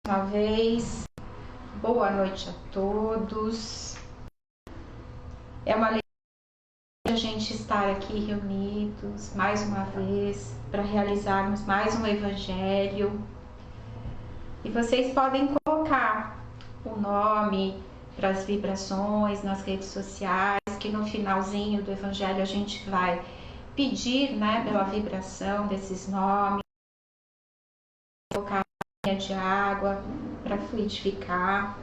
Uma vez, boa noite a todos. É uma alegria a gente estar aqui reunidos mais uma vez para realizarmos mais um evangelho. E vocês podem colocar o nome para as vibrações nas redes sociais, que no finalzinho do evangelho a gente vai pedir, pela vibração desses nomes, colocar a linha de água para fluidificar.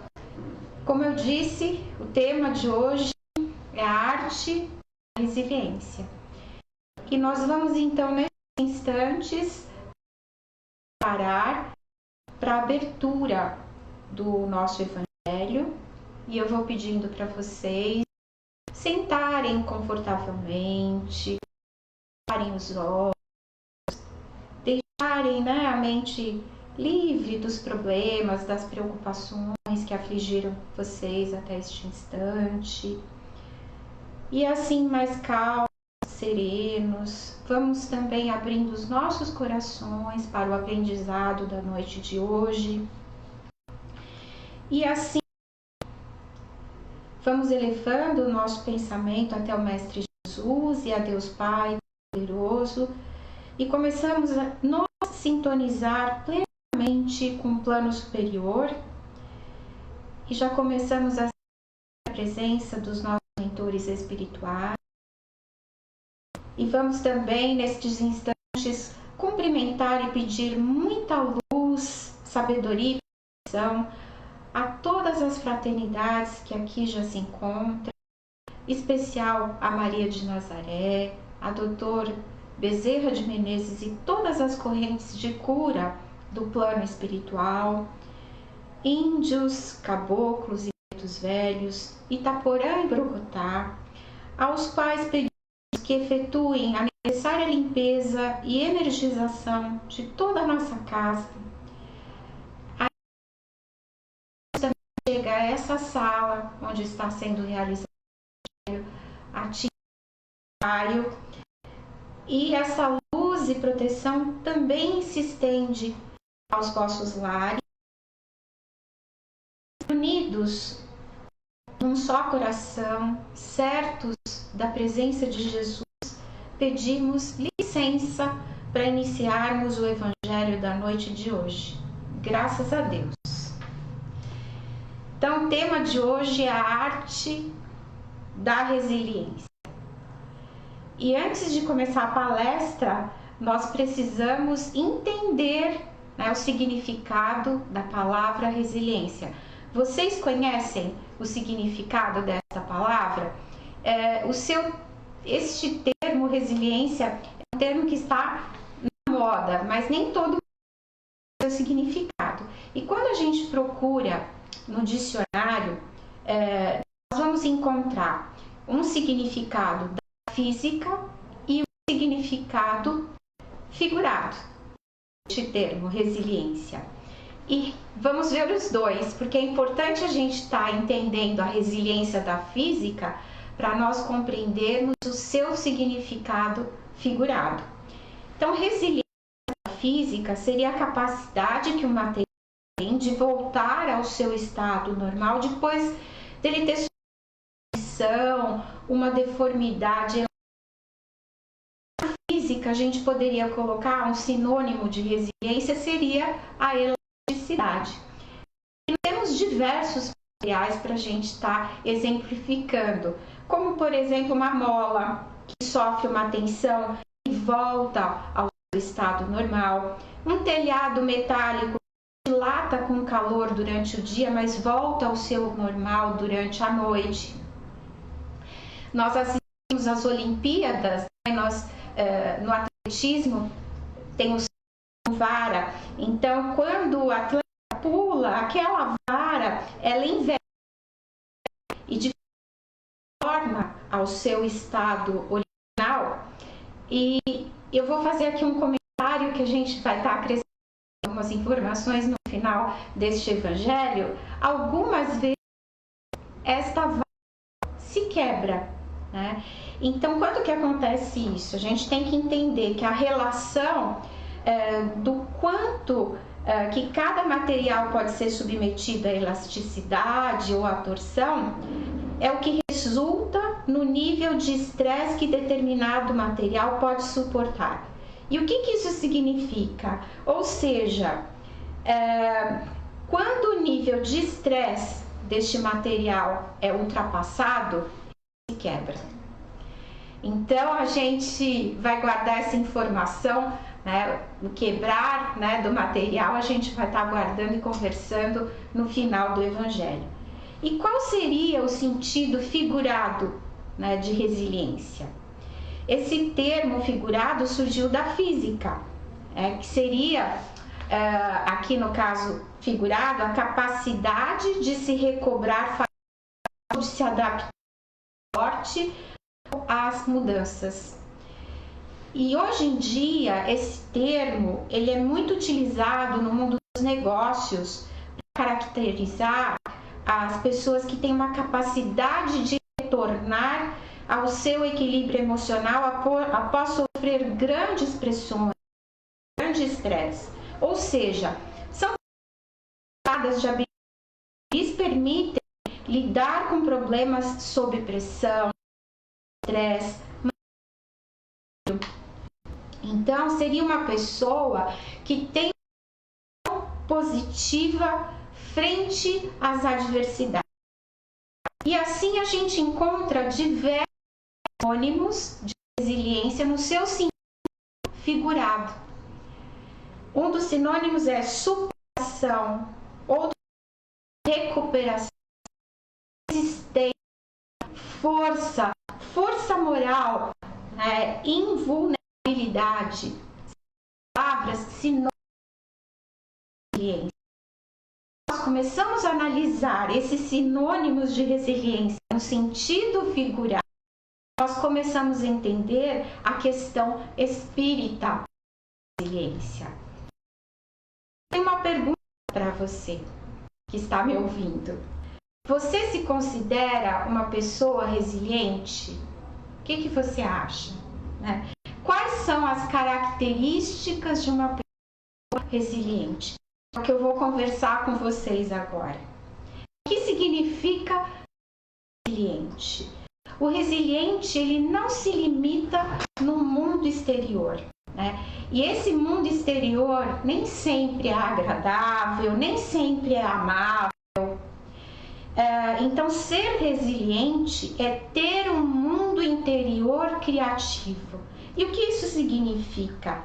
Como eu disse, o tema de hoje é a arte da resiliência. E nós vamos então, nesses instantes, parar para a abertura do nosso evangelho. E eu vou pedindo para vocês sentarem confortavelmente, fecharem os olhos, deixarem a mente livre dos problemas, das preocupações que afligiram vocês até este instante. E assim, mais calmos, serenos, vamos também abrindo os nossos corações para o aprendizado da noite de hoje. E assim, vamos elevando o nosso pensamento até o Mestre Jesus e a Deus Pai poderoso e começamos a nos sintonizar plenamente com o plano superior e já começamos a sentir a presença dos nossos mentores espirituais. E vamos também, nestes instantes, cumprimentar e pedir muita luz, sabedoria e proteção a todas as fraternidades que aqui já se encontram, em especial a Maria de Nazaré, a Doutor Bezerra de Menezes e todas as correntes de cura do plano espiritual, índios, caboclos e pretos velhos, Itaporã e Brocotá, aos quais pedimos que efetuem a necessária limpeza e energização de toda a nossa casa. Aí chega a essa sala onde está sendo realizado a atividade e essa luz e proteção também se estende aos vossos lares, unidos num só coração, certos da presença de Jesus, pedimos licença para iniciarmos o evangelho da noite de hoje. Graças a Deus. Então, o tema de hoje é a arte da resiliência. E antes de começar a palestra, nós precisamos entender o significado da palavra resiliência. Vocês conhecem o significado dessa palavra? Este termo resiliência é um termo que está na moda, mas nem todo mundo tem o seu significado. E quando a gente procura no dicionário, nós vamos encontrar um significado da física e um significado figurado deste termo resiliência. E vamos ver os dois, porque é importante a gente estar entendendo a resiliência da física para nós compreendermos o seu significado figurado. Então, resiliência da física seria a capacidade que o material tem de voltar ao seu estado normal depois dele ter uma deformidade. Na física, a gente poderia colocar um sinônimo de resiliência, seria a elasticidade. E temos diversos materiais para a gente estar exemplificando, como por exemplo uma mola que sofre uma tensão e volta ao seu estado normal, um telhado metálico que dilata com calor durante o dia, mas volta ao seu normal durante a noite. Nós assistimos às Olimpíadas, no atletismo tem o vara, então quando o atleta pula, aquela vara, ela inverte e de forma ao seu estado original. E eu vou fazer aqui um comentário que a gente vai estar acrescentando algumas informações no final deste evangelho. Algumas vezes esta vara se quebra, Então, quando que acontece isso? A gente tem que entender que a relação do quanto que cada material pode ser submetido à elasticidade ou à torção, é o que resulta no nível de estresse que determinado material pode suportar. E o que isso significa? Ou seja, quando o nível de estresse deste material é ultrapassado, ele se quebra. Então a gente vai guardar essa informação, né, o quebrar, né, do material, a gente vai estar guardando e conversando no final do Evangelho. E qual seria o sentido figurado, né, de resiliência? Esse termo figurado surgiu da física, que seria, aqui no caso figurado, a capacidade de se recobrar, de se adaptar forte às mudanças. E hoje em dia esse termo ele é muito utilizado no mundo dos negócios para caracterizar as pessoas que têm uma capacidade de retornar ao seu equilíbrio emocional após sofrer grandes pressões, grande estresse. Ou seja, são habilidades de habilidades que lhes permitem lidar com problemas sob pressão, estresse. Então, seria uma pessoa que tem uma visão positiva frente às adversidades. E assim a gente encontra diversos sinônimos de resiliência no seu sentido figurado. Um dos sinônimos é superação, outro recuperação, resistência, força moral, invulnerabilidade. Palavras sinônimos de resiliência. Nós começamos a analisar esses sinônimos de resiliência no sentido figurado, nós começamos a entender a questão espírita da resiliência. Tenho uma pergunta para você que está me ouvindo. Você se considera uma pessoa resiliente? O que você acha? Quais são as características de uma pessoa resiliente? É o que eu vou conversar com vocês agora. O que significa resiliente? O resiliente, ele não se limita no mundo exterior, E esse mundo exterior nem sempre é agradável, nem sempre é amável. Então, ser resiliente é ter um mundo interior criativo. E o que isso significa?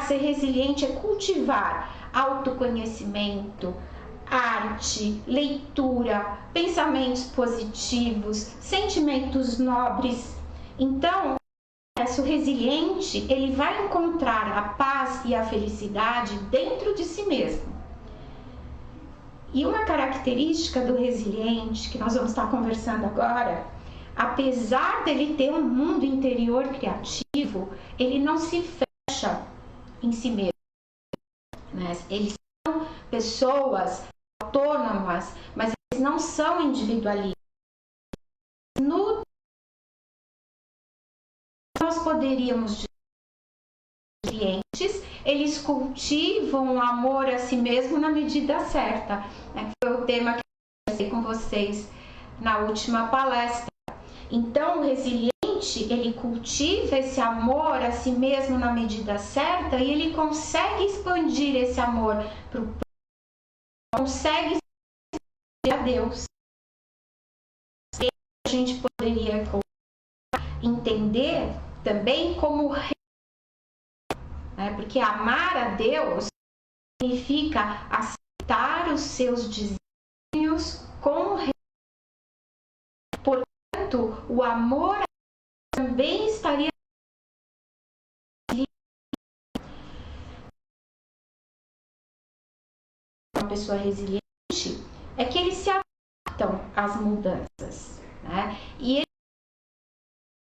Ser resiliente é cultivar autoconhecimento, arte, leitura, pensamentos positivos, sentimentos nobres. Então, o resiliente, ele vai encontrar a paz e a felicidade dentro de si mesmo. E uma característica do resiliente, que nós vamos estar conversando agora, apesar dele ter um mundo interior criativo, ele não se fecha em si mesmo. Eles são pessoas autônomas, mas eles não são individualistas. Nós poderíamos dizer que os resilientes, eles cultivam o amor a si mesmo na medida certa. Foi o tema que eu conversei com vocês na última palestra. Então, o resiliente, ele cultiva esse amor a si mesmo na medida certa e ele consegue expandir esse amor para o próximo, consegue expandir a Deus. E a gente poderia entender também como porque amar a Deus significa aceitar os seus desígnios com respeito. Portanto, o amor a Deus também estaria uma pessoa resiliente é que eles se adaptam às mudanças, E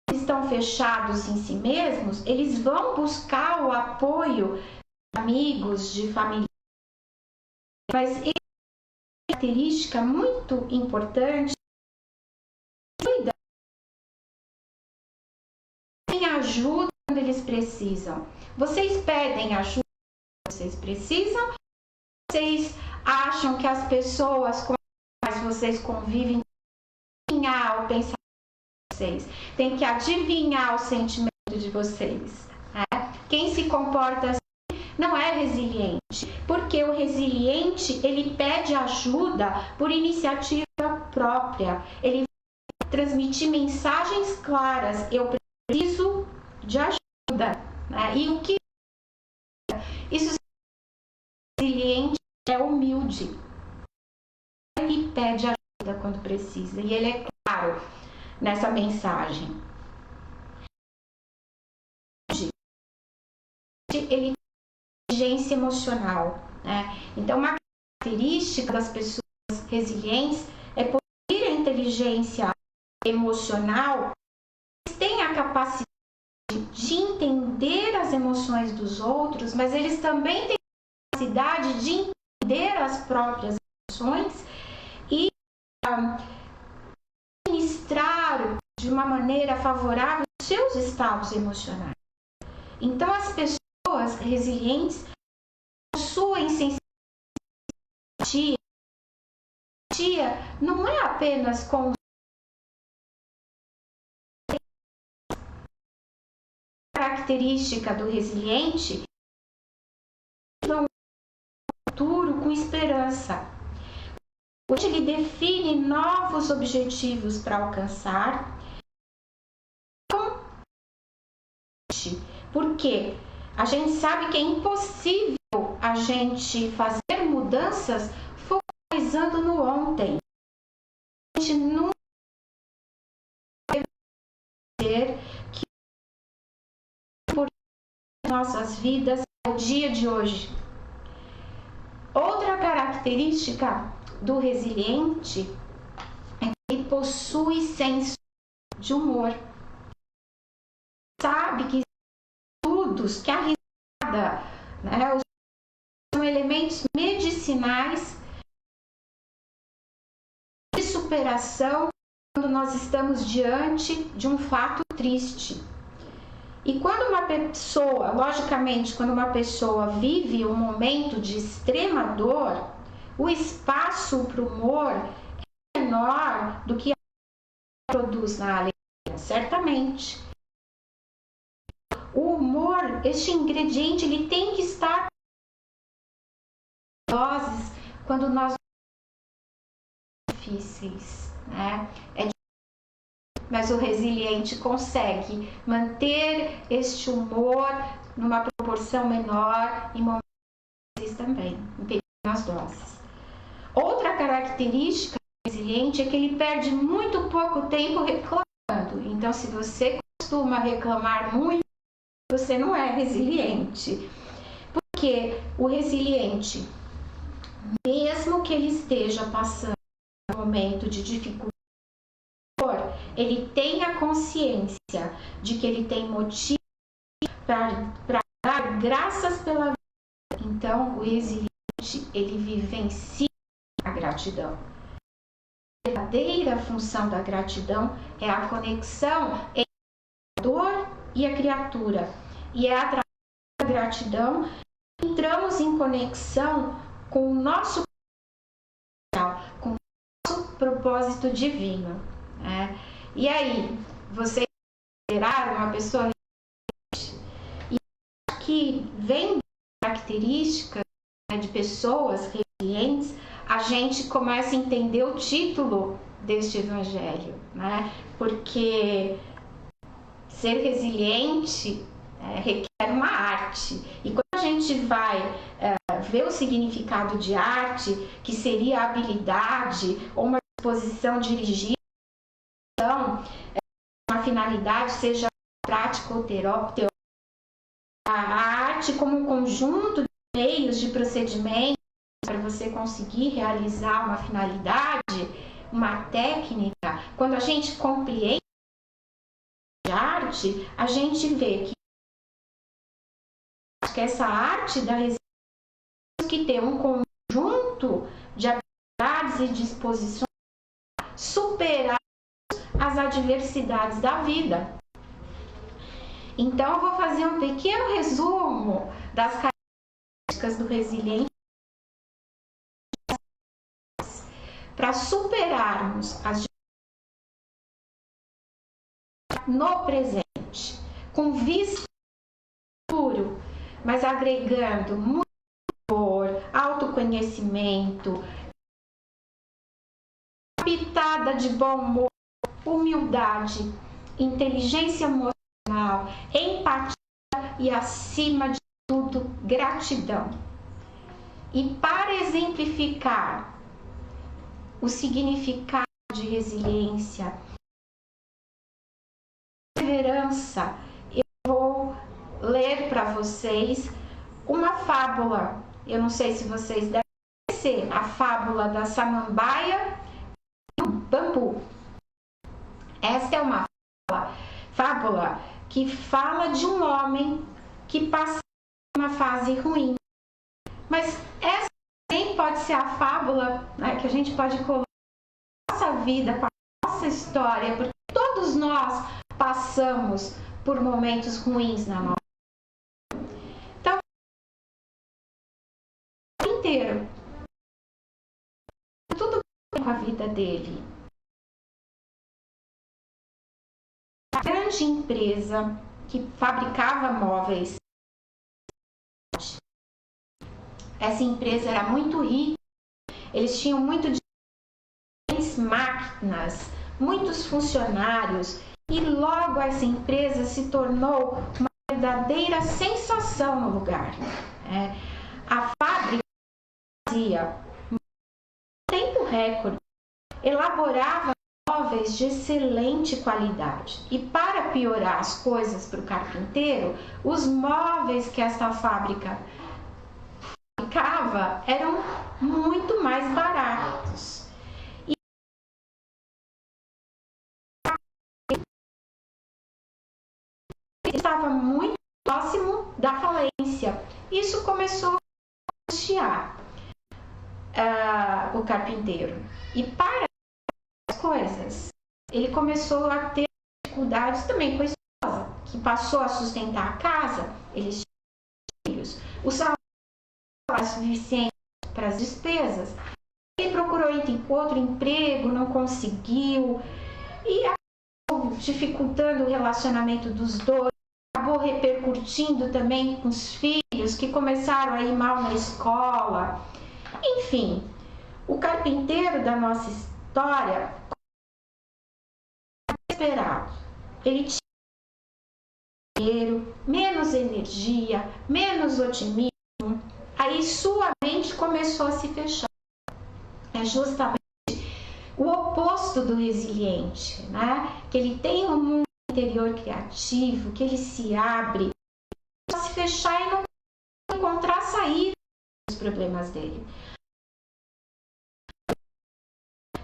eles estão fechados em si mesmos, eles vão buscar o apoio de amigos, de familiares. Mas essa característica muito importante, tem ajuda quando eles precisam. Vocês pedem ajuda para vocês precisam? Vocês acham que as pessoas com as quais vocês convivem têm que adivinhar o pensamento de vocês, tem que adivinhar o sentimento de vocês, né? Quem se comporta assim não é resiliente, porque o resiliente, ele pede ajuda por iniciativa própria, ele vai transmitir mensagens claras, eu preciso de ajuda, né? E o que isso resiliente é humilde, ele pede ajuda quando precisa, e ele é claro nessa mensagem. Ele tem inteligência emocional, né? Então, uma característica das pessoas resilientes é possuir a inteligência emocional, eles têm a capacidade de entender as emoções dos outros, mas eles também têm a capacidade de entender as próprias emoções e administrar de uma maneira favorável os seus estados emocionais. Então, as pessoas resilientes possuem sensibilidade. Empatia não é apenas com a característica do resiliente, vão ao futuro com esperança. Hoje ele define novos objetivos para alcançar. Porque a gente sabe que é impossível a gente fazer mudanças focalizando no ontem. A gente nunca vai dizer que por nossas vidas é o dia de hoje. Outra característica do resiliente é que ele possui senso de humor. Sabe que estudos que a risada, né, são elementos medicinais de superação quando nós estamos diante de um fato triste. E quando uma pessoa, logicamente, quando uma pessoa vive um momento de extrema dor, o espaço para o humor é menor do que a produz na alegria, certamente. O humor, este ingrediente, ele tem que estar em doses quando nós difíceis, né? Mas o resiliente consegue manter este humor numa proporção menor em momentos difíceis também, em pequenas doses. Outra característica do resiliente é que ele perde muito pouco tempo reclamando. Então, se você costuma reclamar muito, você não é resiliente. Porque o resiliente, mesmo que ele esteja passando por um momento de dificuldade, ele tem a consciência de que ele tem motivo para dar graças pela vida. Então, o resiliente, ele vivencia a gratidão. A verdadeira função da gratidão é a conexão entre o Criador e a criatura. E é através da gratidão que entramos em conexão com o nosso propósito divino, né? E aí, vocês consideraram uma pessoa resiliente? E que vem características, né, de pessoas resilientes, a gente começa a entender o título deste evangelho, né? Porque ser resiliente requer uma arte. E quando a gente vai ver o significado de arte, que seria a habilidade ou uma disposição dirigida, uma finalidade, seja prática ou teórica, a arte como um conjunto de meios, de procedimentos para você conseguir realizar uma finalidade, uma técnica. Quando a gente compreende a arte, a gente vê que essa arte da resiliência que tem um conjunto de habilidades e disposições para superar as adversidades da vida. Então, eu vou fazer um pequeno resumo das características do resiliente para superarmos as no presente, com vista ao futuro, mas agregando muito amor, autoconhecimento, pitada de bom humor, humildade, inteligência emocional, empatia e, acima de tudo, gratidão. E para exemplificar o significado de resiliência, perseverança, eu vou ler para vocês uma fábula. Eu não sei se vocês devem conhecer a fábula da samambaia e o bambu. Esta é uma fábula que fala de um homem que passa uma fase ruim. Mas essa também pode ser a fábula, né, que a gente pode colocar na nossa vida, com a nossa história, porque todos nós passamos por momentos ruins na nossa vida. Então, o inteiro, tudo bem com a vida dele. A grande empresa que fabricava móveis, essa empresa era muito rica, eles tinham muitas máquinas, muitos funcionários, e logo essa empresa se tornou uma verdadeira sensação no lugar. A fábrica fazia tempo recorde, elaborava móveis de excelente qualidade. E para piorar as coisas para o carpinteiro, os móveis que esta fábrica fabricava eram muito mais baratos. E estava muito próximo da falência. Isso começou a angustiar o carpinteiro. E para as coisas, ele começou a ter dificuldades também com a esposa, que passou a sustentar a casa, eles tinham filhos. O salário era suficiente para as despesas. Ele procurou outro emprego, não conseguiu, e acabou dificultando o relacionamento dos dois, acabou repercutindo também com os filhos, que começaram a ir mal na escola. Enfim, o carpinteiro da nossa história, desesperado, ele tinha dinheiro, menos energia, menos otimismo, aí sua mente começou a se fechar. É justamente o oposto do resiliente, né? Que ele tem um mundo interior criativo, que ele se abre, para se fechar e não encontrar saída dos problemas dele.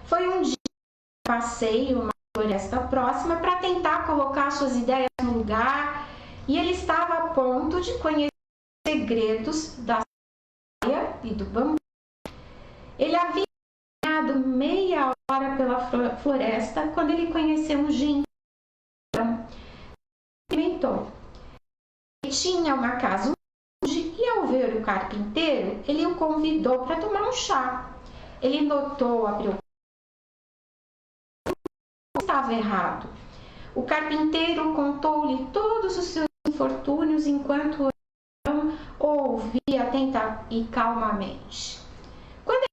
Foi um dia que passei uma floresta próxima para tentar colocar suas ideias no lugar, e ele estava a ponto de conhecer os segredos da saia e do bambu. Ele havia caminhado meia hora pela floresta quando ele conheceu um gentil. Ele tinha uma casa longe e, ao ver o carpinteiro, ele o convidou para tomar um chá. Ele notou a preocupação, estava errado. O carpinteiro contou-lhe todos os seus infortúnios enquanto ouvia atenta e calmamente. Quando eles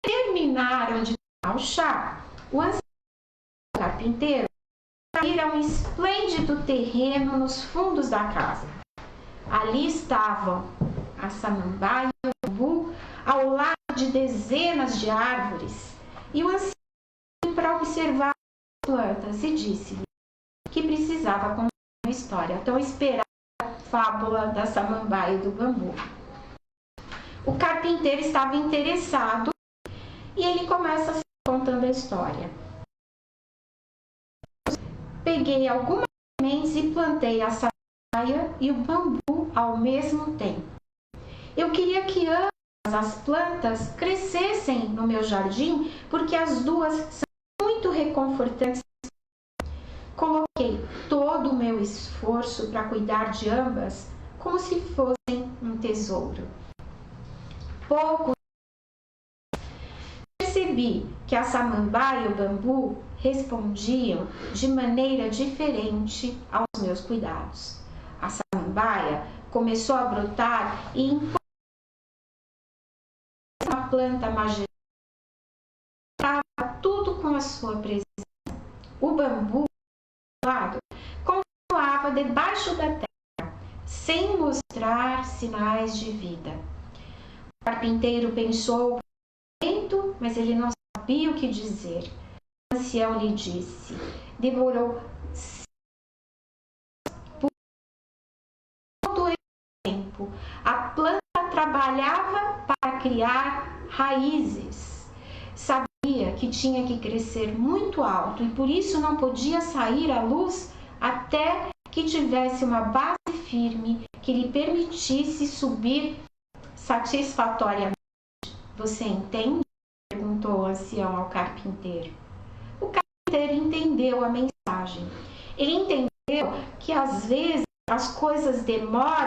terminaram de tomar o chá, o ancião carpinteiro saíra a um esplêndido terreno nos fundos da casa. Ali estavam a samambaia e o bambu ao lado de dezenas de árvores, e o ancião veio para observar as plantas e disse-lhe que precisava contar uma história. Então, esperar a fábula da samambaia e do bambu. O carpinteiro estava interessado e ele começa contando a história. Peguei algumas sementes e plantei a samambaia e o bambu ao mesmo tempo. Eu queria que ambas as plantas crescessem no meu jardim, porque as duas são muito reconfortantes. Coloquei todo o meu esforço para cuidar de ambas como se fossem um tesouro. pouco percebi que a samambaia e o bambu respondiam de maneira diferente aos meus cuidados. A samambaia começou a brotar e uma planta majestosa tudo com a sua presença. O bambu, lado, continuava debaixo da terra, sem mostrar sinais de vida. O carpinteiro pensou muito, mas ele não sabia o que dizer. O ancião lhe disse: demorou por todo esse tempo. A planta trabalhava para criar raízes. Sabia que tinha que crescer muito alto e por isso não podia sair à luz até que tivesse uma base firme que lhe permitisse subir satisfatoriamente. Você entende? Perguntou o ancião ao carpinteiro. O carpinteiro entendeu a mensagem. Ele entendeu que às vezes as coisas demoram,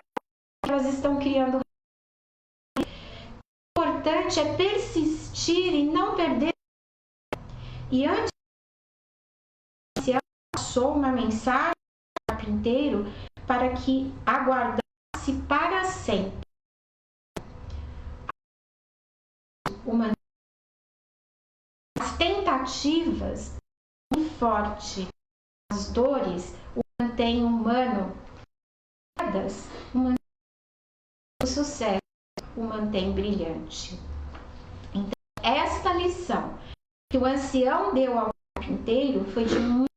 elas estão criando. O importante é persistir e não perder. E antes, o ancião passou uma mensagem ao carpinteiro para que aguardasse para sempre. As tentativas muito forte, as dores o mantêm humano, o sucesso o mantém brilhante. Então, esta lição que o ancião deu ao carpinteiro foi de muito,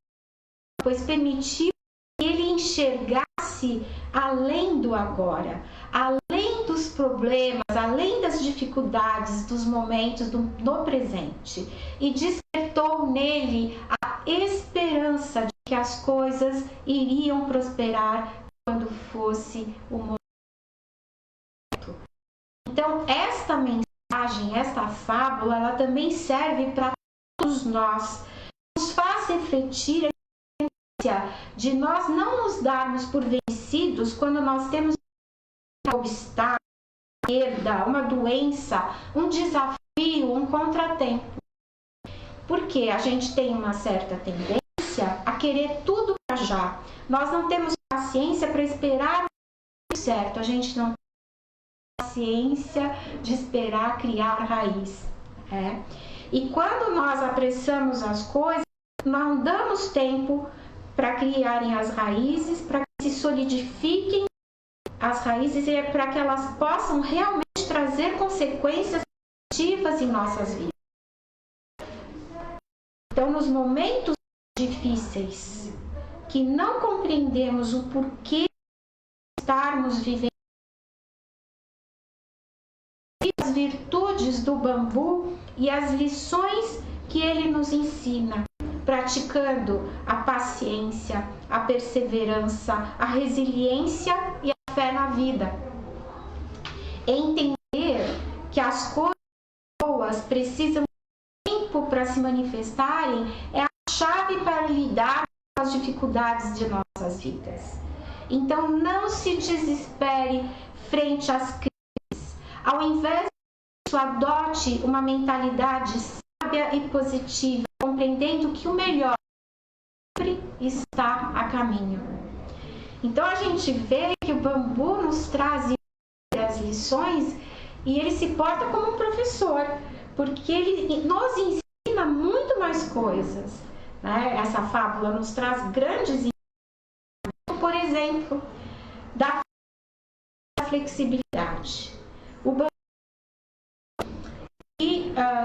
pois permitiu que ele enxergasse além do agora, além dos problemas, além das dificuldades, dos momentos no presente, e despertou nele a esperança de que as coisas iriam prosperar quando fosse o momento. Então, esta mensagem, esta fábula, ela também serve para todos nós, nos faz refletir de nós não nos darmos por vencidos quando nós temos um obstáculo, uma perda, uma doença, um desafio, um contratempo. Porque a gente tem uma certa tendência a querer tudo para já. Nós não temos paciência para esperar o certo, a gente não tem paciência de esperar criar raiz. E quando nós apressamos as coisas, não damos tempo para criarem as raízes, para que se solidifiquem as raízes e para que elas possam realmente trazer consequências positivas em nossas vidas. Então, nos momentos difíceis, que não compreendemos o porquê de estarmos vivendo as virtudes do bambu e as lições que ele nos ensina, praticando a paciência, a perseverança, a resiliência e a fé na vida. Entender que as coisas boas precisam de tempo para se manifestarem é a chave para lidar com as dificuldades de nossas vidas. Então, não se desespere frente às crises. Ao invés disso, adote uma mentalidade sábia e positiva, compreendendo que o melhor sempre está a caminho. Então a gente vê que o bambu nos traz as lições e ele se porta como um professor, porque ele nos ensina muito mais coisas. Essa fábula nos traz grandes ensinos, por exemplo, da flexibilidade. O bambu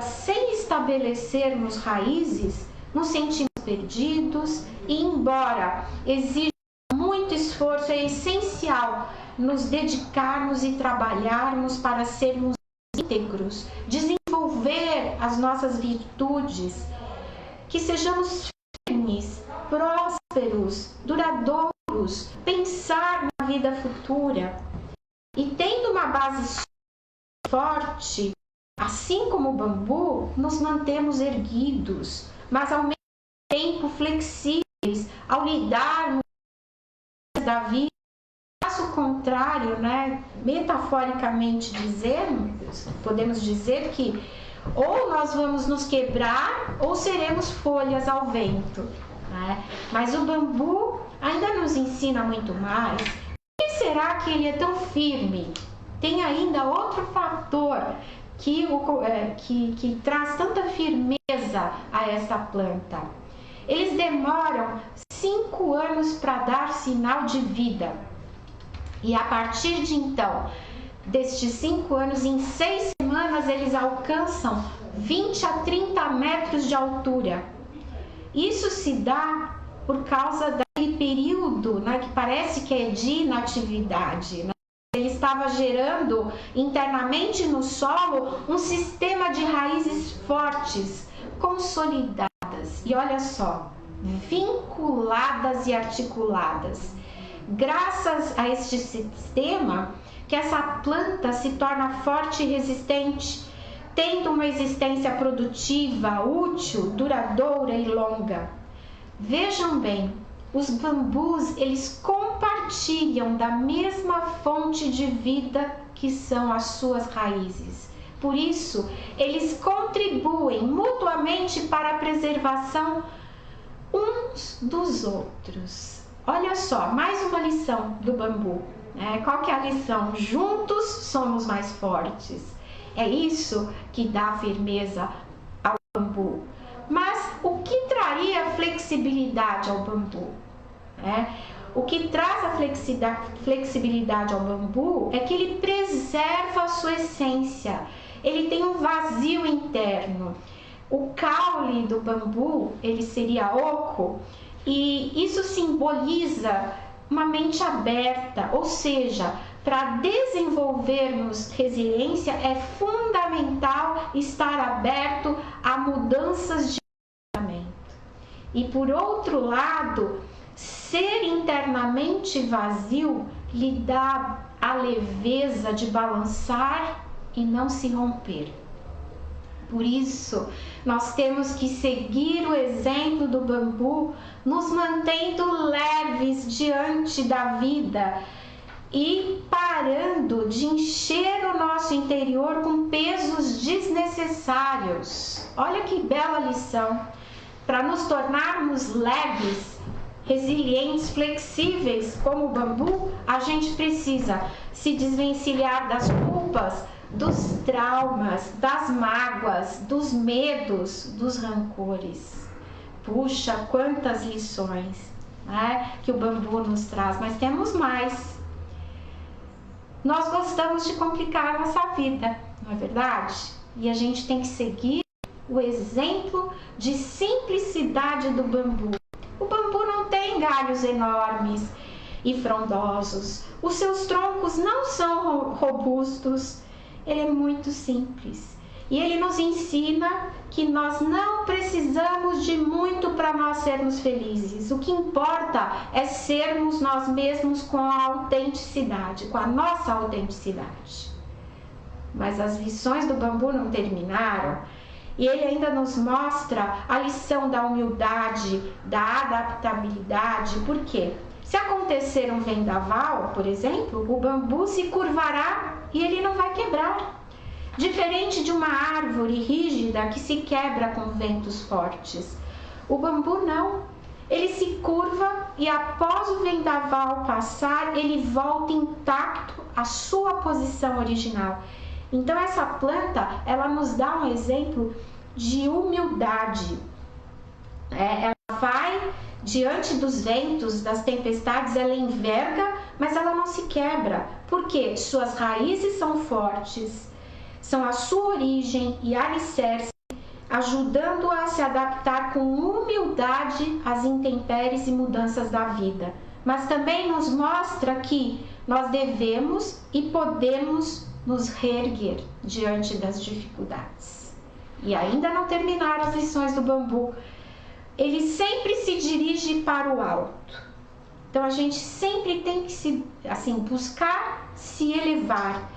sem estabelecermos raízes, nos sentimos perdidos e, embora exija muito esforço, é essencial nos dedicarmos e trabalharmos para sermos íntegros, desenvolver as nossas virtudes, que sejamos firmes, prósperos, duradouros, pensar na vida futura. E tendo uma base forte, assim como o bambu, nos mantemos erguidos, mas ao mesmo tempo flexíveis ao lidarmos da vida, caso contrário, né, metaforicamente dizendo, podemos dizer que ou nós vamos nos quebrar ou seremos folhas ao vento, né? Mas o bambu ainda nos ensina muito mais. Por que será que ele é tão firme? Tem ainda outro fator que traz tanta firmeza a essa planta. Eles demoram 5 anos para dar sinal de vida. E a partir de então, destes 5 anos, em 6 semanas, eles alcançam 20 a 30 metros de altura. Isso se dá por causa daquele período, né, que parece que é de inatividade, né? Ele estava gerando internamente no solo um sistema de raízes fortes, consolidadas. E olha só, vinculadas e articuladas. Graças a este sistema, que essa planta se torna forte e resistente, tendo uma existência produtiva, útil, duradoura e longa. Vejam bem, os bambus, eles compartilham da mesma fonte de vida que são as suas raízes. Por isso, eles contribuem mutuamente para a preservação uns dos outros. Olha só, mais uma lição do bambu. Qual que é a lição? Juntos somos mais fortes. É isso que dá firmeza ao bambu. Mas o que traria flexibilidade ao bambu? O que traz a flexibilidade ao bambu é que ele preserva a sua essência. Ele tem um vazio interno. O caule do bambu, ele seria oco, e isso simboliza uma mente aberta, ou seja, para desenvolvermos resiliência é fundamental estar aberto a mudanças de comportamento. E por outro lado, ser internamente vazio lhe dá a leveza de balançar e não se romper. Por isso, nós temos que seguir o exemplo do bambu, nos mantendo leves diante da vida e parando de encher o nosso interior com pesos desnecessários. Olha que bela lição! Para nos tornarmos leves, resilientes, flexíveis como o bambu, a gente precisa se desvencilhar das culpas, dos traumas, das mágoas, dos medos, dos rancores. Puxa, quantas lições, né, que o bambu nos traz, mas temos mais. Nós gostamos de complicar a nossa vida, não é verdade? E a gente tem que seguir o exemplo de simplicidade do bambu. O bambu não tem galhos enormes e frondosos, os seus troncos não são robustos, ele é muito simples. E ele nos ensina que nós não precisamos de muito para nós sermos felizes. O que importa é sermos nós mesmos com a autenticidade, com a nossa autenticidade. Mas as lições do bambu não terminaram. E ele ainda nos mostra a lição da humildade, da adaptabilidade. Por quê? Se acontecer um vendaval, por exemplo, o bambu se curvará e ele não vai quebrar. Diferente de uma árvore rígida que se quebra com ventos fortes. O bambu não. Ele se curva e após o vendaval passar, ele volta intacto à sua posição original. Então essa planta, ela nos dá um exemplo de humildade. Ela vai diante dos ventos, das tempestades, ela enverga, mas ela não se quebra. Por quê? Suas raízes são fortes, são a sua origem e alicerce, ajudando a se adaptar com humildade às intempéries e mudanças da vida. Mas também nos mostra que nós devemos e podemos nos reerguer diante das dificuldades. E ainda não terminaram as lições do bambu. Ele sempre se dirige para o alto. Então a gente sempre tem que buscar se elevar.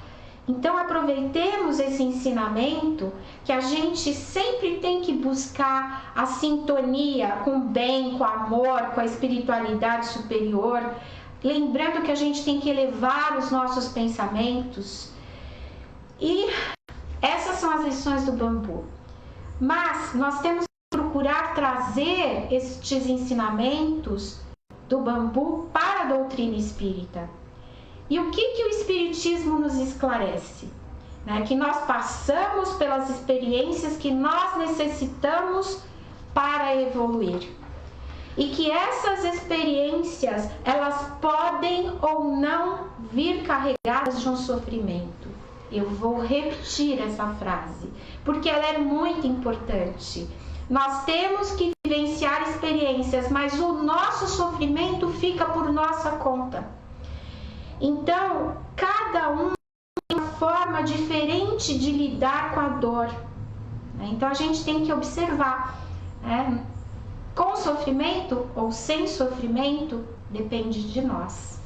Então aproveitemos esse ensinamento que a gente sempre tem que buscar a sintonia com o bem, com o amor, com a espiritualidade superior, lembrando que a gente tem que elevar os nossos pensamentos. E essas são as lições do bambu. Mas nós temos que procurar trazer estes ensinamentos do bambu para a doutrina espírita. E o que o Espiritismo nos esclarece? Que nós passamos pelas experiências que nós necessitamos para evoluir. E que essas experiências, elas podem ou não vir carregadas de um sofrimento. Eu vou repetir essa frase, porque ela é muito importante. Nós temos que vivenciar experiências, mas o nosso sofrimento fica por nossa conta. Então, cada um tem uma forma diferente de lidar com a dor. Então, a gente tem que observar, com sofrimento ou sem sofrimento, depende de nós.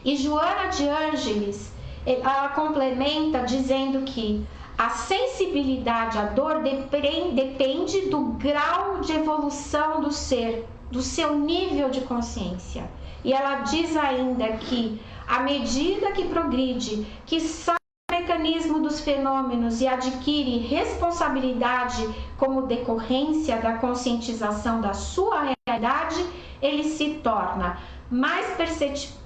E Joana de Ângeles, ela complementa dizendo que a sensibilidade à dor depende do grau de evolução do ser, do seu nível de consciência. E ela diz ainda que, à medida que progride, que sabe o mecanismo dos fenômenos e adquire responsabilidade como decorrência da conscientização da sua realidade, ele se torna mais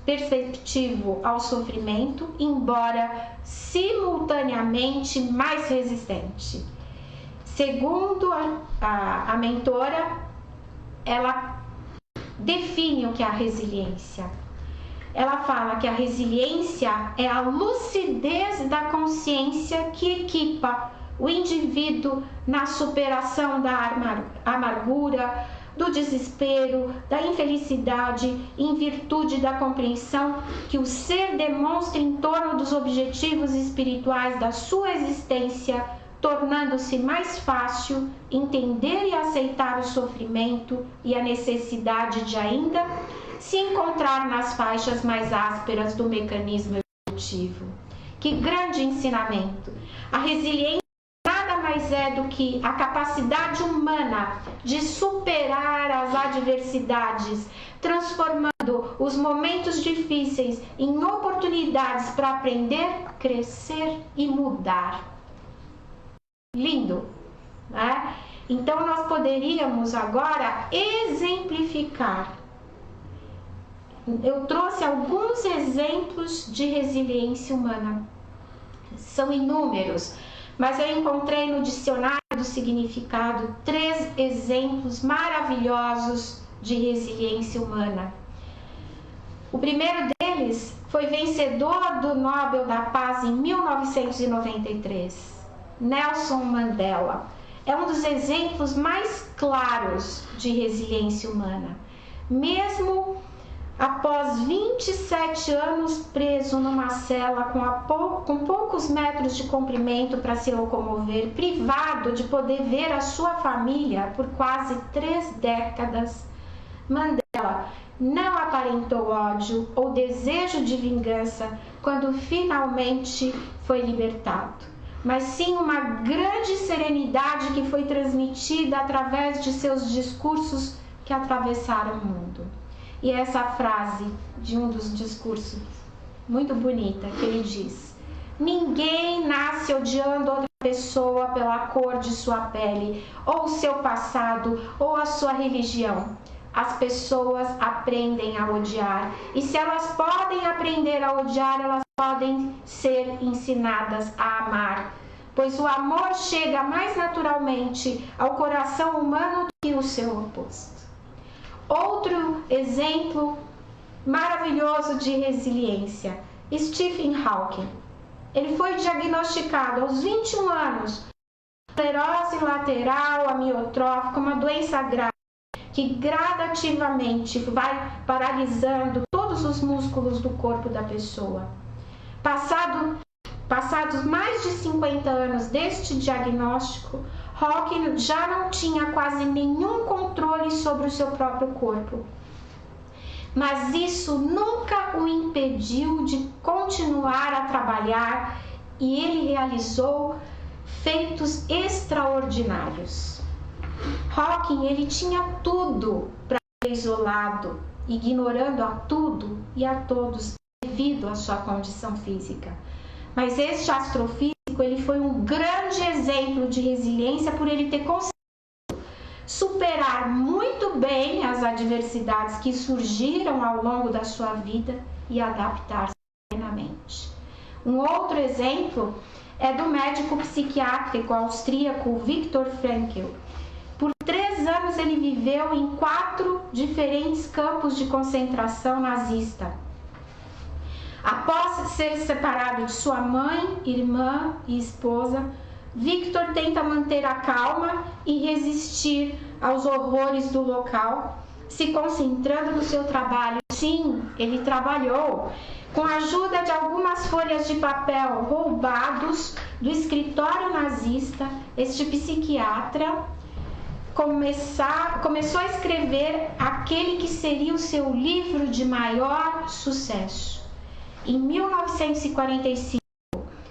perceptivo ao sofrimento, embora simultaneamente mais resistente. Segundo a mentora, ela define o que é a resiliência. Ela fala que a resiliência é a lucidez da consciência que equipa o indivíduo na superação da amargura, do desespero, da infelicidade, em virtude da compreensão que o ser demonstra em torno dos objetivos espirituais da sua existência, tornando-se mais fácil entender e aceitar o sofrimento e a necessidade de ainda se encontrar nas faixas mais ásperas do mecanismo evolutivo. Que grande ensinamento! A resiliência nada mais é do que a capacidade humana de superar as adversidades, transformando os momentos difíceis em oportunidades para aprender, crescer e mudar. Lindo, né? Então nós poderíamos agora exemplificar. Eu trouxe alguns exemplos de resiliência humana. São inúmeros, mas eu encontrei no dicionário do significado 3 exemplos maravilhosos de resiliência humana. O primeiro deles foi vencedor do Nobel da Paz em 1993, Nelson Mandela. É um dos exemplos mais claros de resiliência humana. Mesmo após 27 anos preso numa cela com poucos metros de comprimento para se locomover, privado de poder ver a sua família por quase 3 décadas, Mandela não aparentou ódio ou desejo de vingança quando finalmente foi libertado, mas sim uma grande serenidade que foi transmitida através de seus discursos que atravessaram o mundo. E essa frase de um dos discursos, muito bonita, que ele diz: ninguém nasce odiando outra pessoa pela cor de sua pele, ou seu passado, ou a sua religião. As pessoas aprendem a odiar, e se elas podem aprender a odiar, elas podem ser ensinadas a amar, pois o amor chega mais naturalmente ao coração humano do que o seu oposto. Outro exemplo maravilhoso de resiliência, Stephen Hawking. Ele foi diagnosticado aos 21 anos com esclerose lateral amiotrófica, uma doença grave que gradativamente vai paralisando todos os músculos do corpo da pessoa. Passados mais de 50 anos deste diagnóstico, Hawking já não tinha quase nenhum controle sobre o seu próprio corpo. Mas isso nunca o impediu de continuar a trabalhar e ele realizou feitos extraordinários. Hawking, ele tinha tudo para ser isolado, ignorando a tudo e a todos devido à sua condição física. Mas este astrofísico, ele foi um grande exemplo de resiliência por ele ter conseguido superar muito bem as adversidades que surgiram ao longo da sua vida e adaptar-se plenamente. Um outro exemplo é do médico psiquiátrico austríaco Viktor Frankl. Por 3 anos ele viveu em 4 diferentes campos de concentração nazista. Após ser separado de sua mãe, irmã e esposa, Viktor tenta manter a calma e resistir aos horrores do local, se concentrando no seu trabalho. Sim, ele trabalhou com a ajuda de algumas folhas de papel roubados do escritório nazista. Este psiquiatra começou a escrever aquele que seria o seu livro de maior sucesso. Em 1945,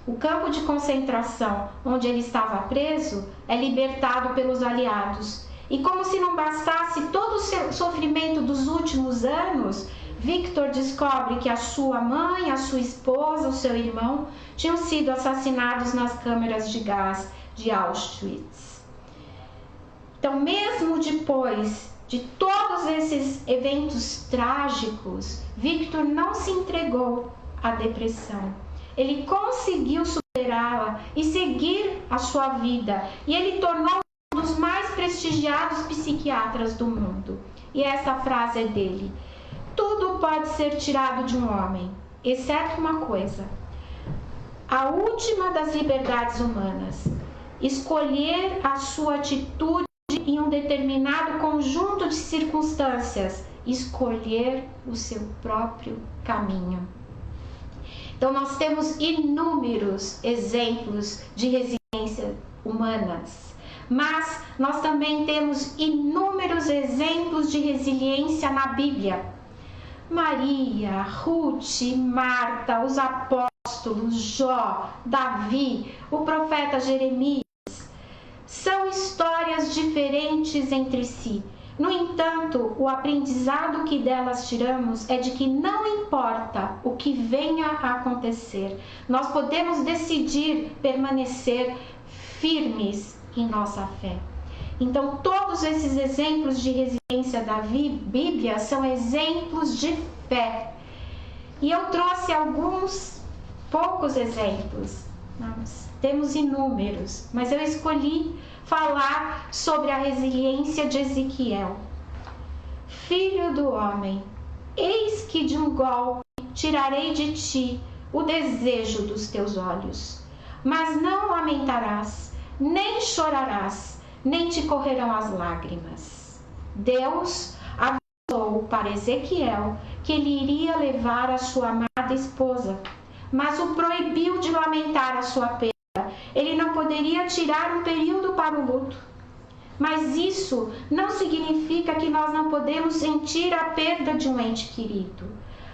o campo de concentração onde ele estava preso é libertado pelos aliados. E como se não bastasse todo o sofrimento dos últimos anos, Viktor descobre que a sua mãe, a sua esposa, o seu irmão tinham sido assassinados nas câmeras de gás de Auschwitz. Então, mesmo depois de todos esses eventos trágicos, Viktor não se entregou à depressão. Ele conseguiu superá-la e seguir a sua vida. E ele tornou um dos mais prestigiados psiquiatras do mundo. E essa frase é dele: tudo pode ser tirado de um homem, exceto uma coisa. A última das liberdades humanas: escolher a sua atitude em um determinado conjunto de circunstâncias, escolher o seu próprio caminho. Então, nós temos inúmeros exemplos de resiliência humanas, mas nós também temos inúmeros exemplos de resiliência na Bíblia. Maria, Ruth, Marta, os apóstolos, Jó, Davi, o profeta Jeremias. São histórias diferentes entre si. No entanto, o aprendizado que delas tiramos é de que não importa o que venha a acontecer, nós podemos decidir permanecer firmes em nossa fé. Então, todos esses exemplos de resiliência da Bíblia são exemplos de fé. E eu trouxe alguns poucos exemplos. Nós temos inúmeros, mas eu escolhi falar sobre a resiliência de Ezequiel. Filho do homem, eis que de um golpe tirarei de ti o desejo dos teus olhos, mas não lamentarás, nem chorarás, nem te correrão as lágrimas. Deus avisou para Ezequiel que ele iria levar a sua amada esposa, mas o proibiu de lamentar a sua perda. Ele não poderia tirar um período para o luto. Mas isso não significa que nós não podemos sentir a perda de um ente querido.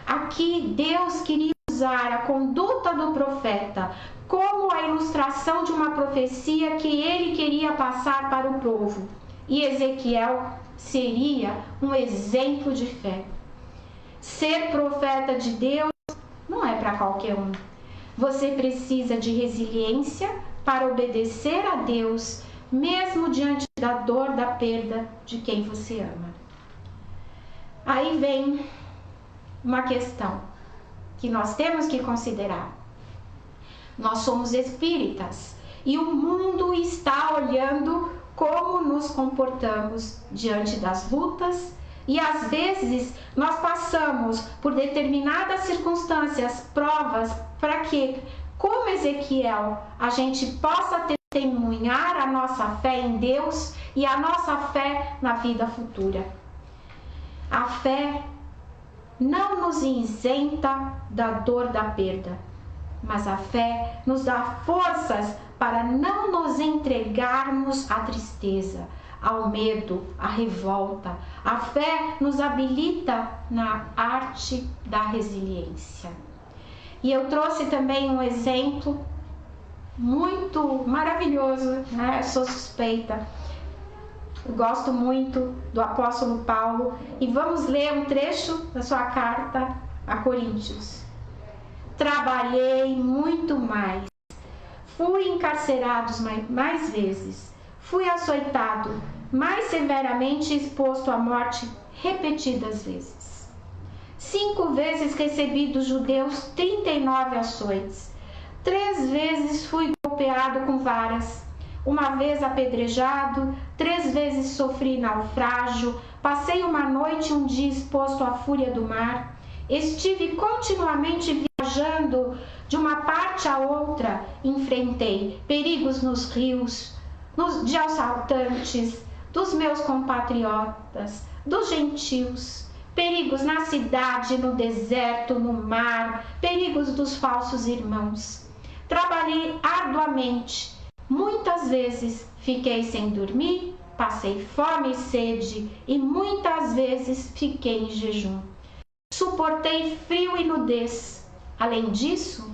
Aqui Deus queria usar a conduta do profeta como a ilustração de uma profecia que ele queria passar para o povo. E Ezequiel seria um exemplo de fé. Ser profeta de Deus não é para qualquer um. Você precisa de resiliência para obedecer a Deus, mesmo diante da dor da perda de quem você ama. Aí vem uma questão que nós temos que considerar. Nós somos espíritas e o mundo está olhando como nos comportamos diante das lutas. E às vezes nós passamos por determinadas circunstâncias, provas, para que, como Ezequiel, a gente possa testemunhar a nossa fé em Deus e a nossa fé na vida futura. A fé não nos isenta da dor da perda, mas a fé nos dá forças para não nos entregarmos à tristeza, ao medo, à revolta. A fé nos habilita na arte da resiliência. E eu trouxe também um exemplo muito maravilhoso, né? Eu sou suspeita. Eu gosto muito do apóstolo Paulo e vamos ler um trecho da sua carta a Coríntios. Trabalhei muito mais, fui encarcerado mais vezes, fui açoitado, mais severamente exposto à morte repetidas vezes. 5 vezes recebi dos judeus 39 açoites, 3 vezes fui golpeado com varas, 1 vez apedrejado, 3 vezes sofri naufrágio, passei uma noite e um dia exposto à fúria do mar, estive continuamente viajando de uma parte a outra, enfrentei perigos nos rios, de assaltantes, dos meus compatriotas, dos gentios, perigos na cidade, no deserto, no mar, perigos dos falsos irmãos. Trabalhei arduamente, muitas vezes fiquei sem dormir, passei fome e sede e muitas vezes fiquei em jejum. Suportei frio e nudez. Além disso,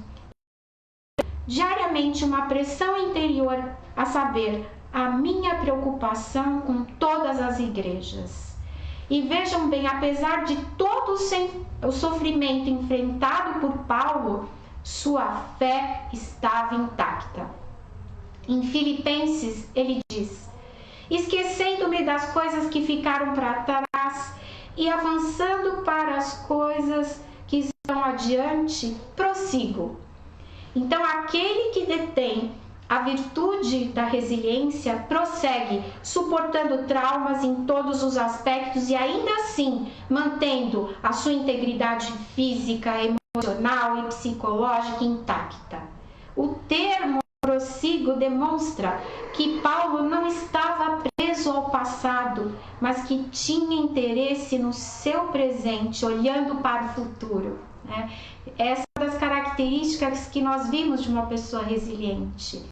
diariamente uma pressão interior, a saber, a minha preocupação com todas as igrejas. E vejam bem, apesar de todo o sofrimento enfrentado por Paulo, sua fé estava intacta. Em Filipenses, ele diz: esquecendo-me das coisas que ficaram para trás e avançando para as coisas que estão adiante, prossigo. Então, aquele que detém a virtude da resiliência prossegue, suportando traumas em todos os aspectos e ainda assim mantendo a sua integridade física, emocional e psicológica intacta. O termo prossigo demonstra que Paulo não estava preso ao passado, mas que tinha interesse no seu presente, olhando para o futuro. Essa é uma das características que nós vimos de uma pessoa resiliente.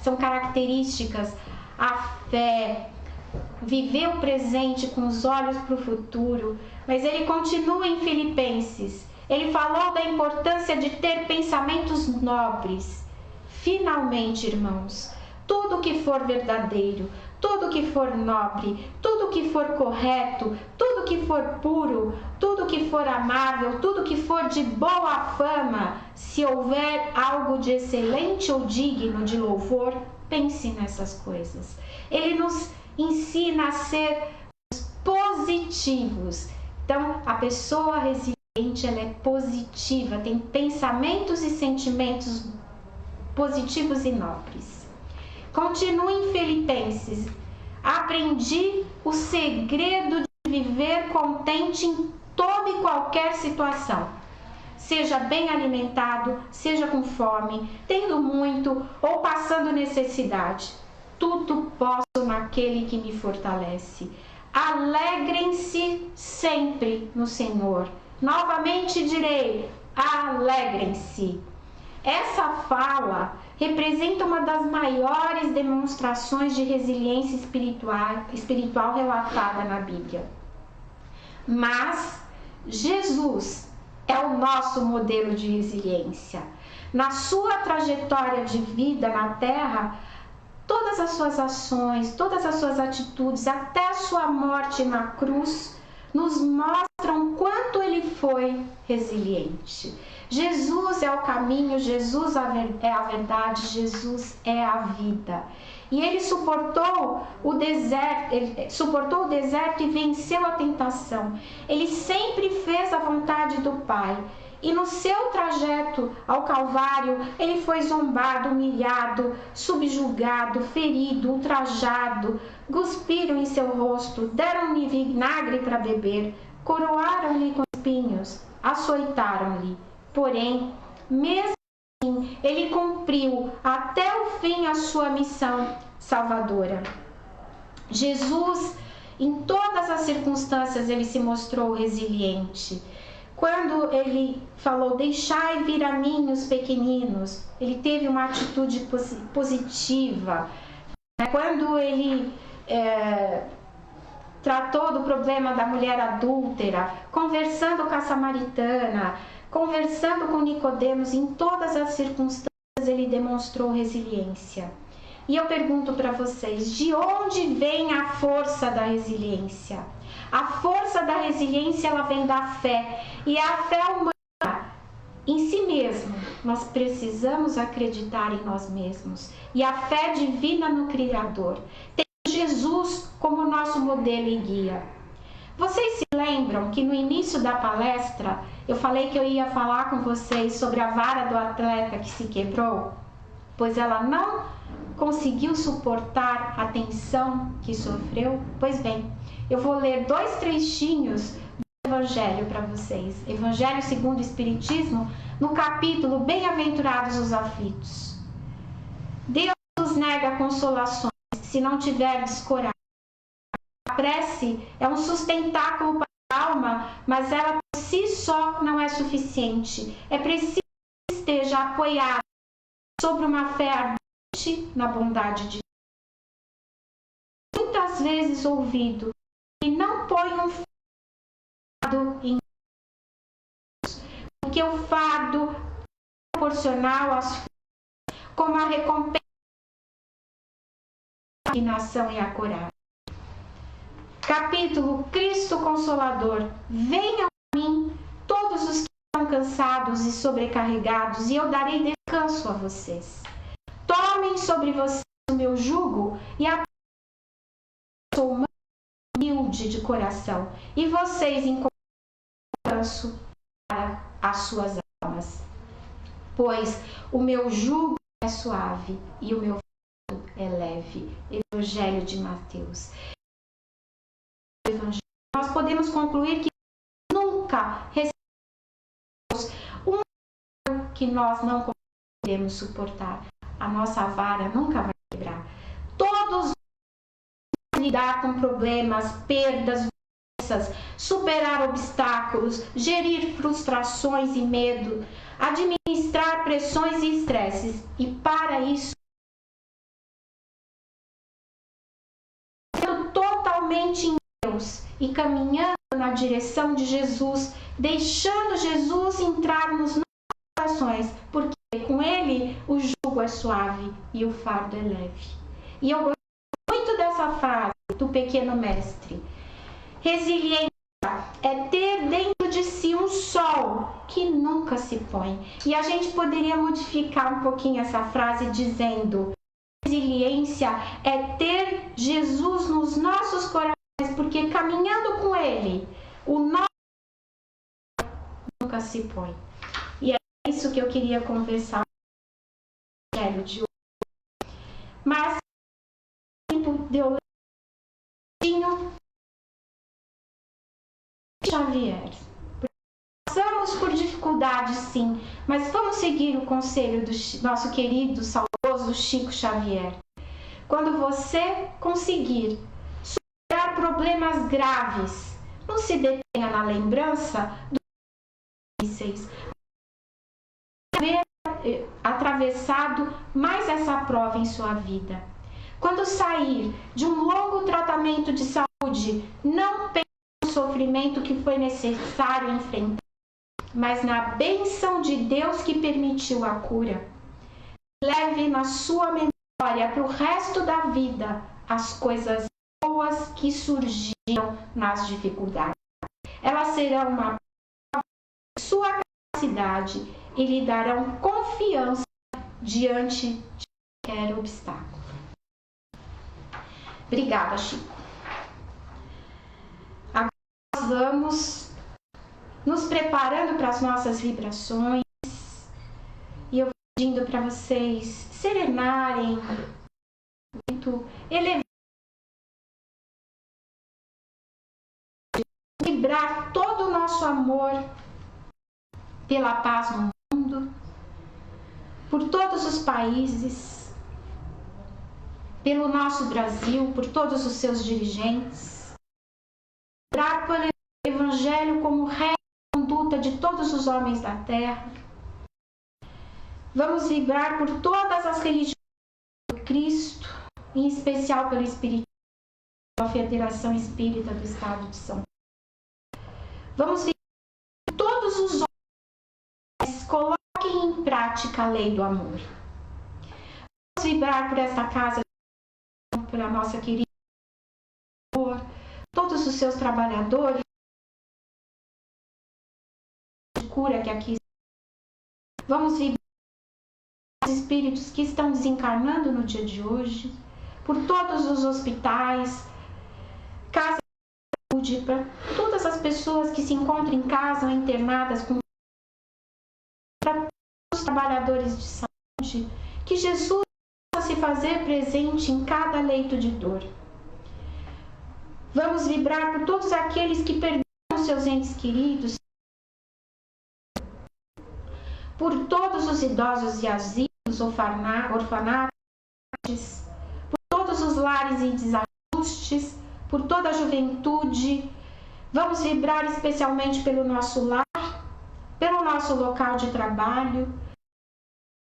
São características, a fé, viver o presente com os olhos para o futuro. Mas ele continua em Filipenses. Ele falou da importância de ter pensamentos nobres. Finalmente, irmãos, tudo que for verdadeiro, tudo que for nobre, tudo que for correto, tudo que for puro, tudo que for amável, tudo que for de boa fama, se houver algo de excelente ou digno de louvor, pense nessas coisas. Ele nos ensina a ser positivos. Então, a pessoa resiliente, ela é positiva, tem pensamentos e sentimentos positivos e nobres. Continue em Filipenses. Aprendi o segredo de viver contente em toda e qualquer situação. Seja bem alimentado, seja com fome, tendo muito ou passando necessidade. Tudo posso naquele que me fortalece. Alegrem-se sempre no Senhor. Novamente direi, alegrem-se. Essa fala representa uma das maiores demonstrações de resiliência espiritual relatada na Bíblia. Mas Jesus é o nosso modelo de resiliência. Na sua trajetória de vida na Terra, todas as suas ações, todas as suas atitudes, até a sua morte na cruz, nos mostram quanto ele foi resiliente. Jesus é o caminho, Jesus é a verdade, Jesus é a vida. E ele suportou o deserto e venceu a tentação. Ele sempre fez a vontade do Pai. E no seu trajeto ao Calvário, ele foi zombado, humilhado, subjugado, ferido, ultrajado. Cuspiram em seu rosto, deram-lhe vinagre para beber, coroaram-lhe com espinhos, açoitaram-lhe. Porém, mesmo assim, ele cumpriu até o fim a sua missão salvadora. Jesus, em todas as circunstâncias, ele se mostrou resiliente. Quando ele falou, deixai vir a mim os pequeninos, ele teve uma atitude positiva. Quando ele tratou do problema da mulher adúltera, conversando com a samaritana, conversando com Nicodemos, em todas as circunstâncias ele demonstrou resiliência. E eu pergunto para vocês, de onde vem a força da resiliência? A força da resiliência, ela vem da fé. E a fé humana em si mesmo. Nós precisamos acreditar em nós mesmos. E a fé divina no Criador. Tem Jesus como nosso modelo e guia. Vocês se lembram que no início da palestra eu falei que eu ia falar com vocês sobre a vara do atleta que se quebrou? Pois ela não conseguiu suportar a tensão que sofreu? Pois bem, eu vou ler 2 trechinhos do Evangelho para vocês. Evangelho segundo o Espiritismo, no capítulo Bem-aventurados os aflitos. Deus nos nega consolações se não tiverdes coragem. A prece é um sustentáculo para a alma, mas ela por si só não é suficiente. É preciso que esteja apoiada sobre uma fé ardente na bondade de Deus. Muitas vezes ouvido e não põe um fardo em Deus, porque o fardo é proporcional às forças, como a recompensa da resignação e a coragem. Capítulo Cristo Consolador. Venham a mim todos os que estão cansados e sobrecarregados, e eu darei descanso a vocês. Tomem sobre vocês o meu jugo e aprendam. Sou humilde de coração, e vocês encontrarão descanso para as suas almas. Pois o meu jugo é suave e o meu fardo é leve. Evangelho de Mateus. Nós podemos concluir que nunca recebemos um fardo que nós não podemos suportar. A nossa vara nunca vai quebrar. Todos vão lidar com problemas, perdas, doenças, superar obstáculos, gerir frustrações e medo, administrar pressões e estresses. E para isso, sendo totalmente em Deus e caminhando na direção de Jesus, deixando Jesus entrar nos nossos corações, porque com Ele o jugo é suave e o fardo é leve. E eu gosto muito dessa frase do pequeno mestre. Resiliência é ter dentro de si um sol que nunca se põe. E a gente poderia modificar um pouquinho essa frase dizendo: resiliência é ter Jesus nos nossos corações, porque caminhando com Ele, o nosso nunca se põe. E é isso que eu queria conversar no Evangelho de hoje. Mas o tempo deu Xavier. Passamos por dificuldades, sim, mas vamos seguir o conselho do nosso querido, saudoso Chico Xavier. Quando você conseguir superar problemas graves, não se detenha na lembrança dos difíceis. Haver atravessado mais essa prova em sua vida. Quando sair de um longo tratamento de saúde, não pense no sofrimento que foi necessário enfrentar, mas na bênção de Deus que permitiu a cura. Leve na sua memória para o resto da vida as coisas boas que surgiram nas dificuldades. Elas serão uma prova de sua capacidade e lhe darão confiança diante de qualquer obstáculo. Obrigada, Chico. Agora nós vamos nos preparando para as nossas vibrações e eu vou pedindo para vocês serenarem, muito elevar, vibrar todo o nosso amor pela paz no mundo, por todos os países, pelo nosso Brasil, por todos os seus dirigentes, vibrar pelo Evangelho como regra e conduta de todos os homens da terra. Vamos vibrar por todas as religiões do Cristo, em especial pelo Espiritismo, a Federação Espírita do Estado de São Paulo. Vamos vibrar por todos os homens, coloquem em prática a lei do amor. Vamos vibrar por esta casa pela nossa querida, todos os seus trabalhadores de cura que aqui estão. Vamos vibrar os espíritos que estão desencarnando no dia de hoje, por todos os hospitais, casas de saúde, para todas as pessoas que se encontram em casa ou internadas, para todos os trabalhadores de saúde, que Jesus possa se fazer presente em cada leito de dor. Vamos vibrar por todos aqueles que perderam seus entes queridos, por todos os idosos e asilos, orfanatos, por todos os lares em desajustes, por toda a juventude. Vamos vibrar especialmente pelo nosso lar, pelo nosso local de trabalho,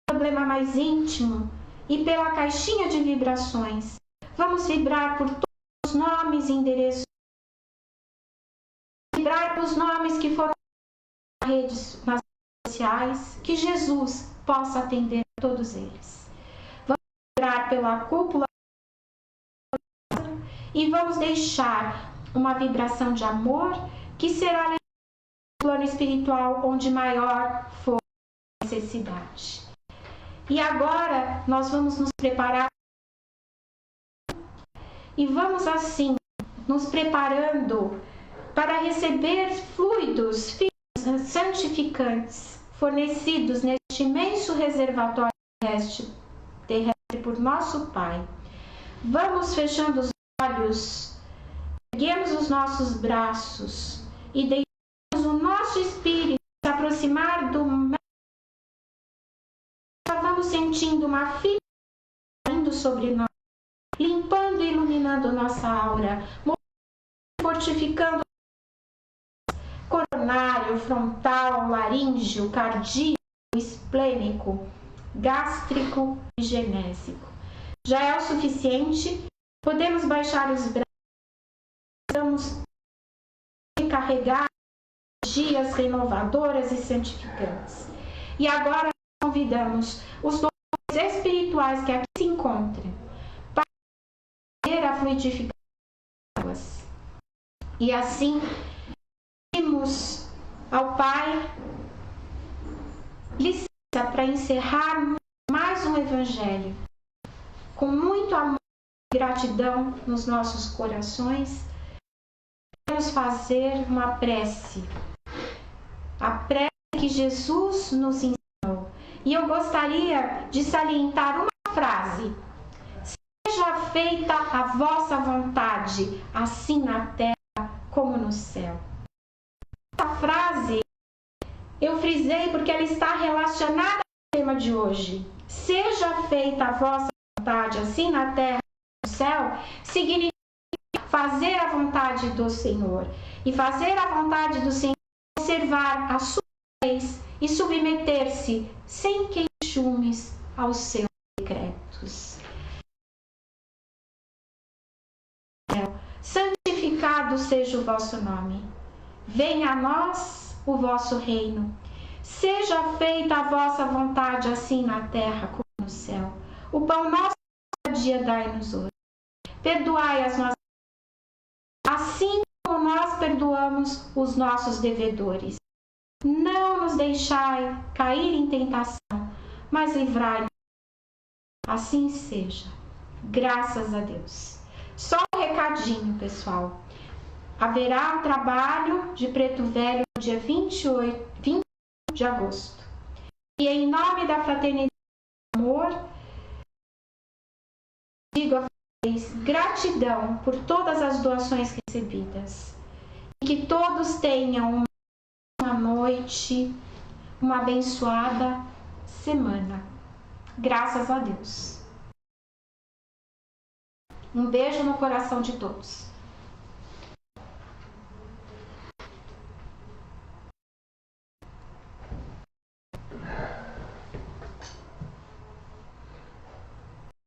pelo problema mais íntimo e pela caixinha de vibrações. Vamos vibrar por todos os nomes e endereços, vibrar pelos nomes que foram nas redes sociais, que Jesus possa atender a todos eles. Vamos vibrar pela cúpula e vamos deixar uma vibração de amor que será levada ao plano espiritual onde maior for a necessidade. E agora nós vamos nos preparar e vamos assim nos preparando para receber fluidos santificantes fornecidos neste imenso reservatório terrestre por nosso Pai. Vamos fechando os olhos, erguemos os nossos braços e deixamos o nosso espírito se aproximar do Mestre. Vamos sentindo uma filha caindo sobre nós, limpando e iluminando nossa aura, fortificando coronário, frontal, laríngeo, cardíaco, esplênico, gástrico e genésico. Já é o suficiente, podemos baixar os braços, vamos recarregar energias renovadoras e santificantes. E agora convidamos os doutores espirituais que aqui se encontram para fazer a fluidificação das águas. E assim, pedimos ao Pai licença para encerrar mais um Evangelho. Com muito amor e gratidão nos nossos corações, vamos fazer uma prece. A prece que Jesus nos ensinou. E eu gostaria de salientar uma frase: seja feita a vossa vontade, assim na terra como no céu. Essa frase eu frisei porque ela está relacionada ao tema de hoje. Seja feita a vossa vontade, assim na terra como no céu, significa fazer a vontade do Senhor. E fazer a vontade do Senhor é observar as suas leis e submeter-se sem queixumes aos seus decretos. Santificado seja o vosso nome. Venha a nós o vosso reino. Seja feita a vossa vontade, assim na terra como no céu. O pão nosso de cada dia dai-nos hoje. Perdoai as nossas, assim como nós perdoamos os nossos devedores. Não nos deixai cair em tentação, mas livrai-nos. Assim seja. Graças a Deus. Só um recadinho, pessoal. Haverá um trabalho de Preto Velho no dia 20 de agosto. E em nome da Fraternidade e Amor, digo a vocês gratidão por todas as doações recebidas. E que todos tenham uma noite, uma abençoada semana. Graças a Deus. Um beijo no coração de todos.